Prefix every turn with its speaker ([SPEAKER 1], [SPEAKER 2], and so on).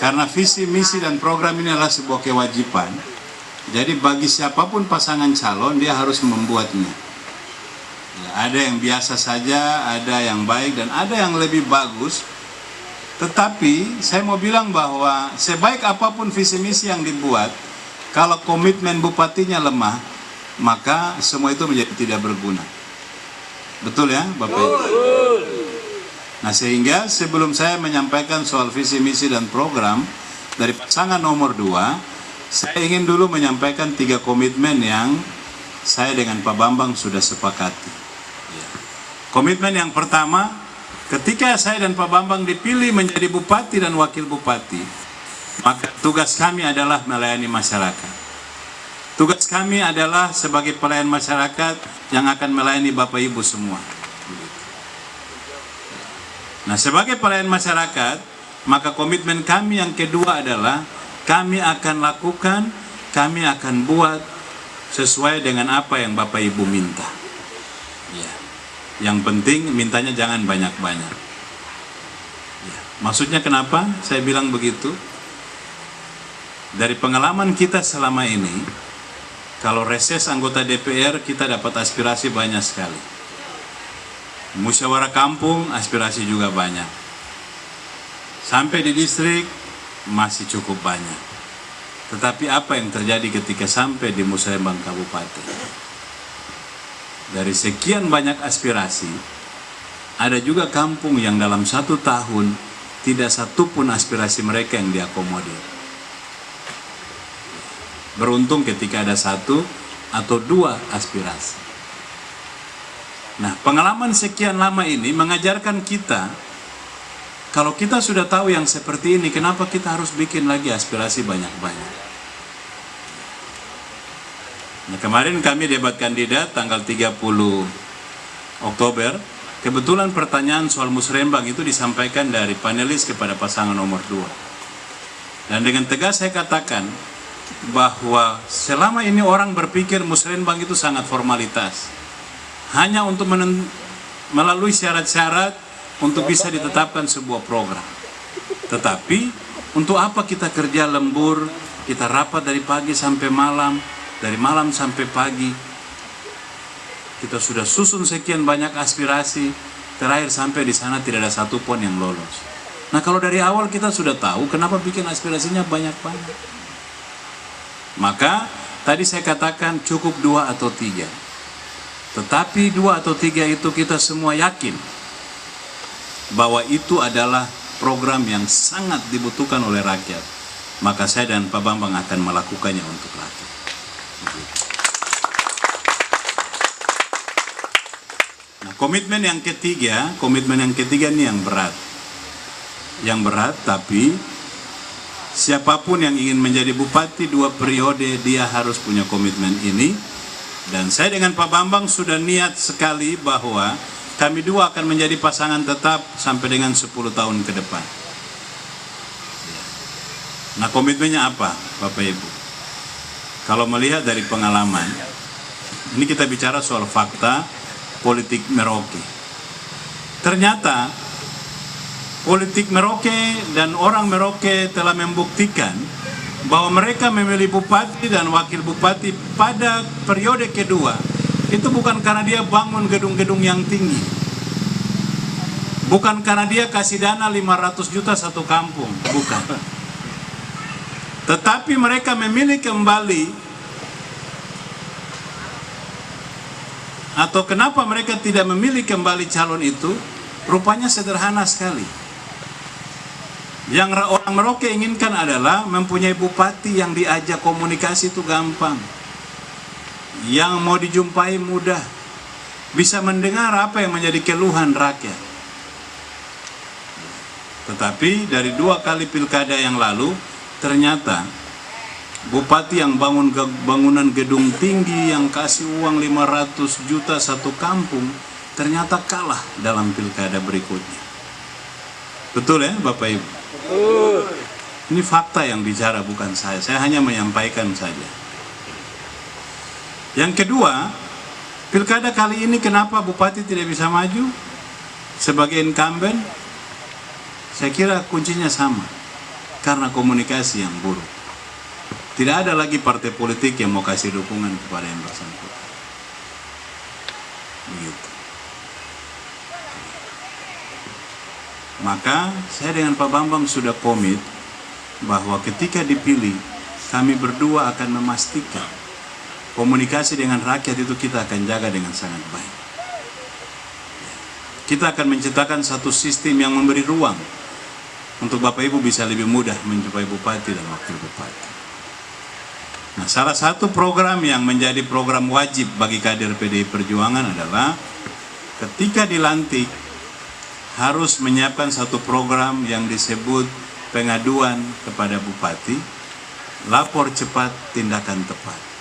[SPEAKER 1] Karena visi, misi, dan program ini adalah sebuah kewajiban. Jadi bagi siapapun pasangan calon, dia harus membuatnya. Ya, ada yang biasa saja, ada yang baik, dan ada yang lebih bagus. Tetapi saya mau bilang bahwa sebaik apapun visi misi yang dibuat, kalau komitmen bupatinya lemah, maka semua itu menjadi tidak berguna. Betul ya Bapak Ibu? Nah, sehingga sebelum saya menyampaikan soal visi misi dan program dari pasangan nomor 2, saya ingin dulu menyampaikan 3 komitmen yang saya dengan Pak Bambang sudah sepakati. Komitmen yang pertama, ketika saya dan Pak Bambang dipilih menjadi bupati dan wakil bupati, maka tugas kami adalah melayani masyarakat. Tugas kami adalah sebagai pelayan masyarakat yang akan melayani Bapak Ibu semua. Nah, sebagai pelayan masyarakat, maka komitmen kami yang kedua adalah kami akan lakukan, kami akan buat sesuai dengan apa yang Bapak Ibu minta. Ya. Yang penting mintanya jangan banyak-banyak. Ya. Maksudnya kenapa saya bilang begitu? Dari pengalaman kita selama ini, kalau reses anggota DPR kita dapat aspirasi banyak sekali. Musyawarah kampung aspirasi juga banyak. Sampai di distrik masih cukup banyak. Tetapi apa yang terjadi ketika sampai di musyawarah kabupaten? Dari sekian banyak aspirasi, ada juga kampung yang dalam 1 tahun tidak satupun aspirasi mereka yang diakomodir. Beruntung ketika ada 1 atau 2 aspirasi. Nah, pengalaman sekian lama ini mengajarkan kita, kalau kita sudah tahu yang seperti ini, kenapa kita harus bikin lagi aspirasi banyak-banyak? Nah, kemarin kami debat kandidat tanggal 30 Oktober, kebetulan pertanyaan soal musrembang itu disampaikan dari panelis kepada pasangan nomor 2. Dan dengan tegas saya katakan bahwa selama ini orang berpikir musrembang itu sangat formalitas. Hanya untuk melalui syarat-syarat untuk bisa ditetapkan sebuah program. Tetapi untuk apa kita kerja lembur, kita rapat dari pagi sampai malam, dari malam sampai pagi. Kita sudah susun sekian banyak aspirasi, terakhir sampai di sana tidak ada satupun yang lolos. Nah, kalau dari awal kita sudah tahu, kenapa bikin aspirasinya banyak-banyak? Maka tadi saya katakan cukup 2 atau 3. Tetapi 2 atau 3 itu kita semua yakin bahwa itu adalah program yang sangat dibutuhkan oleh rakyat. Maka saya dan Pak Bambang akan melakukannya untuk rakyat. Nah, komitmen yang ketiga ini yang berat. Yang berat, tapi siapapun yang ingin menjadi bupati 2 periode, dia harus punya komitmen ini. Dan saya dengan Pak Bambang sudah niat sekali bahwa kami 2 akan menjadi pasangan tetap sampai dengan 10 tahun ke depan. Nah, komitmennya apa, Bapak Ibu? Kalau melihat dari pengalaman, ini kita bicara soal fakta politik Merauke. Ternyata politik Merauke dan orang Merauke telah membuktikan bahwa mereka memilih bupati dan wakil bupati pada periode kedua itu bukan karena dia bangun gedung-gedung yang tinggi, bukan karena dia kasih dana 500 juta satu kampung, bukan. Tetapi mereka memilih kembali, atau kenapa mereka tidak memilih kembali calon itu, rupanya sederhana sekali. Yang orang Merauke inginkan adalah mempunyai bupati yang diajak komunikasi itu gampang, yang mau dijumpai mudah, bisa mendengar apa yang menjadi keluhan rakyat. Tetapi dari 2 kali pilkada yang lalu, ternyata bupati yang bangunan gedung tinggi, yang kasih uang 500 juta satu kampung, ternyata kalah dalam pilkada berikutnya. Betul ya Bapak Ibu? Ini fakta yang bicara, bukan saya hanya menyampaikan saja. Yang kedua, pilkada kali ini kenapa bupati tidak bisa maju sebagai incumbent? Saya kira kuncinya sama. karena komunikasi yang buruk. Tidak ada lagi partai politik yang mau kasih dukungan kepada yang bersangkutan. Begitu. Maka saya dengan Pak Bambang sudah komit bahwa ketika dipilih, kami berdua akan memastikan komunikasi dengan rakyat itu kita akan jaga dengan sangat baik. Kita akan menciptakan satu sistem yang memberi ruang untuk Bapak Ibu bisa lebih mudah menjumpai bupati dan wakil bupati. Nah, salah satu program yang menjadi program wajib bagi kader PDI Perjuangan adalah ketika dilantik harus menyiapkan satu program yang disebut pengaduan kepada bupati, lapor cepat, tindakan tepat.